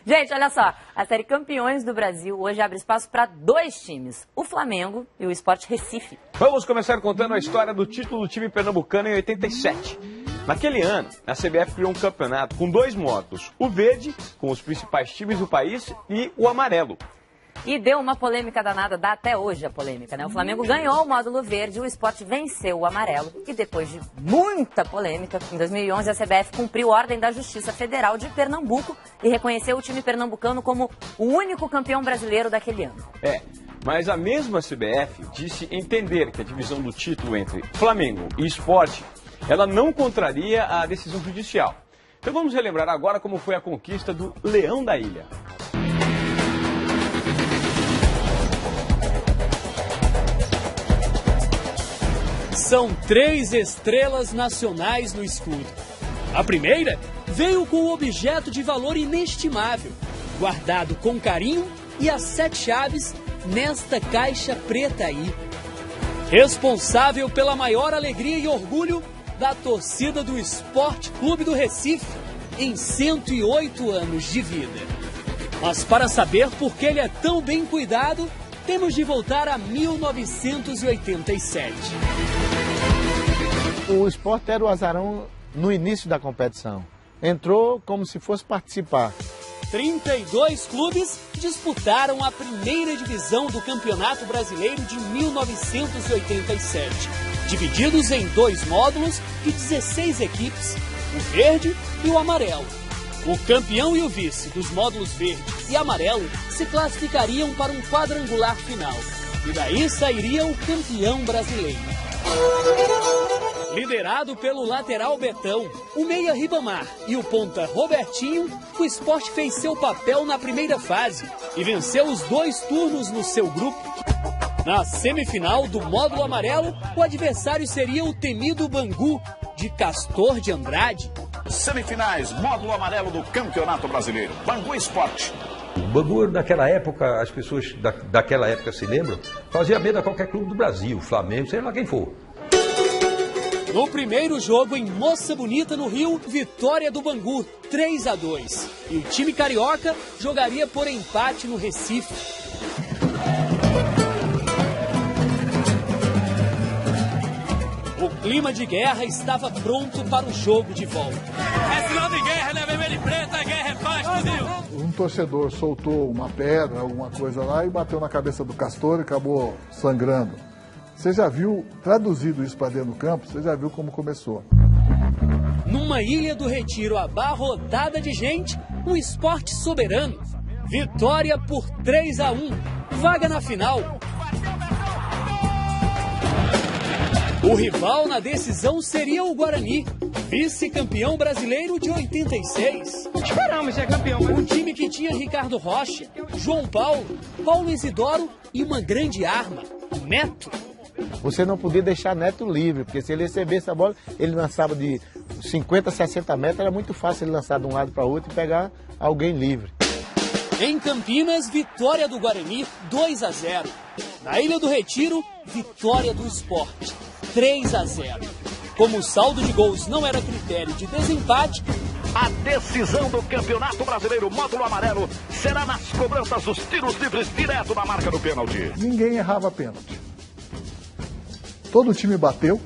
Gente, olha só, a Série Campeões do Brasil hoje abre espaço para 2 times, o Flamengo e o Sport Recife. Vamos começar contando a história do título do time pernambucano em 87. Naquele ano, a CBF criou um campeonato com 2 módulos, o verde, com os principais times do país, e o amarelo. E deu uma polêmica danada, dá até hoje a polêmica, né? O Flamengo ganhou o módulo verde, o Sport venceu o amarelo. E depois de muita polêmica, em 2011 a CBF cumpriu ordem da Justiça Federal de Pernambuco e reconheceu o time pernambucano como o único campeão brasileiro daquele ano. Mas a mesma CBF disse entender que a divisão do título entre Flamengo e Sport, ela não contraria a decisão judicial. Então vamos relembrar agora como foi a conquista do Leão da Ilha. São 3 estrelas nacionais no escudo. A primeira veio com um objeto de valor inestimável, guardado com carinho e as 7 chaves nesta caixa preta aí. Responsável pela maior alegria e orgulho da torcida do Sport Clube do Recife em 108 anos de vida. Mas para saber por que ele é tão bem cuidado, temos de voltar a 1987. O Sport era o azarão no início da competição. Entrou como se fosse participar. 32 clubes disputaram a primeira divisão do Campeonato Brasileiro de 1987, divididos em 2 módulos de 16 equipes, o verde e o amarelo. O campeão e o vice dos módulos verde e amarelo se classificariam para um quadrangular final. E daí sairia o campeão brasileiro. Liderado pelo lateral Betão, o meia Ribamar e o ponta Robertinho, o Sport fez seu papel na primeira fase e venceu os 2 turnos no seu grupo. Na semifinal do módulo amarelo, o adversário seria o temido Bangu, de Castor de Andrade. Semifinais, módulo amarelo do Campeonato Brasileiro, Bangu Sport. O Bangu, naquela época, as pessoas daquela época se lembram, fazia medo a qualquer clube do Brasil, Flamengo, sei lá quem for. No primeiro jogo em Moça Bonita, no Rio, vitória do Bangu, 3-2. E o time carioca jogaria por empate no Recife. O clima de guerra estava pronto para o jogo de volta. É sinal de guerra, né? Vermelho e preto, a guerra é paz, Brasil. Um torcedor soltou uma pedra, alguma coisa lá, e bateu na cabeça do Castor e acabou sangrando. Você já viu, traduzido isso para dentro do campo, você já viu como começou. Numa Ilha do Retiro abarrotada de gente, um Sport soberano. Vitória por 3-1, vaga na final. O rival na decisão seria o Guarani, vice-campeão brasileiro de 86. Esperamos ser campeão. Um time que tinha Ricardo Rocha, João Paulo, Paulo Isidoro e uma grande arma, Neto. Você não podia deixar Neto livre, porque se ele recebesse a bola, ele lançava de 50, 60 metros, era muito fácil ele lançar de um lado para o outro e pegar alguém livre. Em Campinas, vitória do Guarani, 2-0. Na Ilha do Retiro, vitória do Sport, 3-0. Como o saldo de gols não era critério de desempate, a decisão do Campeonato Brasileiro módulo amarelo será nas cobranças dos tiros livres direto na marca do pênalti. Ninguém errava pênalti. Todo time bateu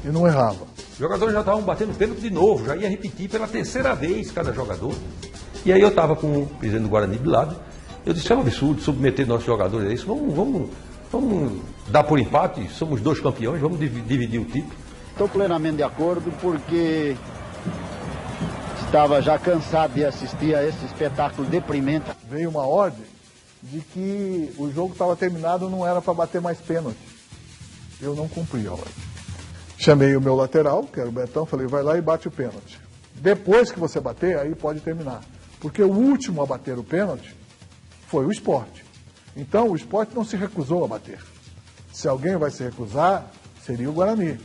e não errava. Os jogadores já estavam batendo pênalti de novo, já ia repetir pela 3ª vez cada jogador. E aí eu estava com o presidente do Guarani do lado, eu disse, é um absurdo submeter nossos jogadores a isso, vamos dar por empate, somos 2 campeões, vamos dividir o título. Estou plenamente de acordo porque estava já cansado de assistir a esse espetáculo deprimente. Veio uma ordem de que o jogo estava terminado, não era para bater mais pênalti. Eu não cumpri a ordem. Chamei o meu lateral, que era o Betão, falei, vai lá e bate o pênalti. Depois que você bater, aí pode terminar. Porque o último a bater o pênalti foi o Sport. Então o Sport não se recusou a bater. Se alguém vai se recusar, seria o Guarani.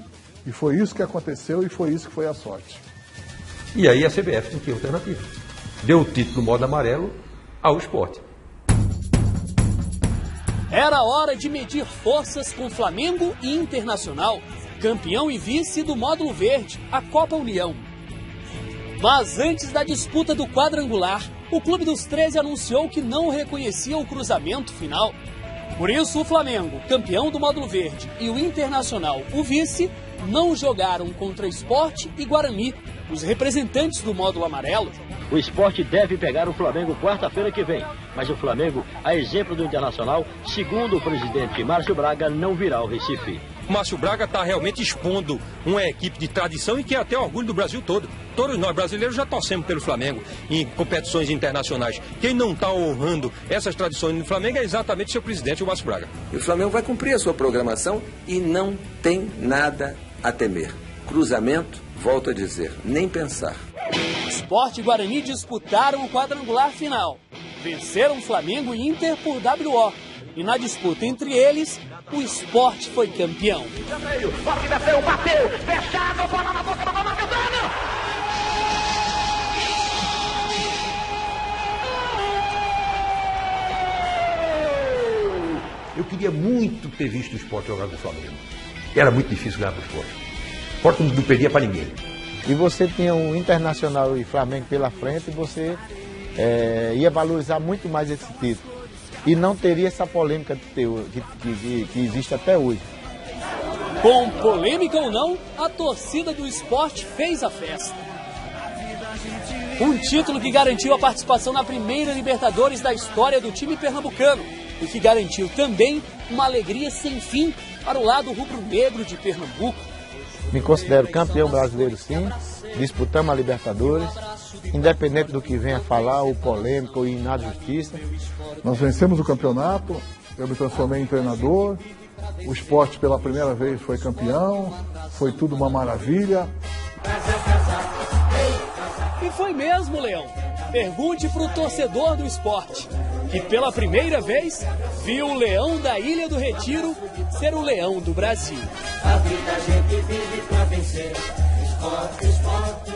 E foi isso que aconteceu e foi isso que foi a sorte. E aí a CBF não tinha alternativa. Deu o título no modo amarelo ao Sport. Era hora de medir forças com Flamengo e Internacional, campeão e vice do módulo verde, a Copa União. Mas antes da disputa do quadrangular, o Clube dos 13 anunciou que não reconhecia o cruzamento final. Por isso, o Flamengo, campeão do módulo verde, e o Internacional, o vice, não jogaram contra Sport e Guarani, os representantes do módulo amarelo. O Sport deve pegar o Flamengo quarta-feira que vem, mas o Flamengo, a exemplo do Internacional, segundo o presidente Márcio Braga, não virá ao Recife. O Márcio Braga está realmente expondo uma equipe de tradição e que é até orgulho do Brasil todo. Todos nós brasileiros já torcemos pelo Flamengo em competições internacionais. Quem não está honrando essas tradições no Flamengo é exatamente o seu presidente, o Márcio Braga. E o Flamengo vai cumprir a sua programação e não tem nada a temer. Cruzamento, volto a dizer, nem pensar. Sport e Guarani disputaram o quadrangular final. Venceram Flamengo e Inter por WO. E na disputa entre eles, o Sport foi campeão. Bateu, fechado, bola na boca do gol, Eu queria muito ter visto o Sport jogar com o Flamengo. Era muito difícil ganhar para o Sport. O Sport não perdia para ninguém. E você tinha um Internacional e Flamengo pela frente, e você ia valorizar muito mais esse título. E não teria essa polêmica que existe até hoje. Com polêmica ou não, a torcida do Sport fez a festa. Um título que garantiu a participação na primeira Libertadores da história do time pernambucano e que garantiu também uma alegria sem fim para o lado rubro-negro de Pernambuco. Me considero campeão brasileiro, sim. Disputamos a Libertadores, independente do que venha falar, ou polêmica, ou ir na justiça. Nós vencemos o campeonato, eu me transformei em treinador, o Sport pela primeira vez foi campeão, foi tudo uma maravilha. E foi mesmo, Leão. Pergunte para o torcedor do Sport, que pela primeira vez viu o Leão da Ilha do Retiro ser o Leão do Brasil. A vida a gente vive pra vencer. Esporte, esporte.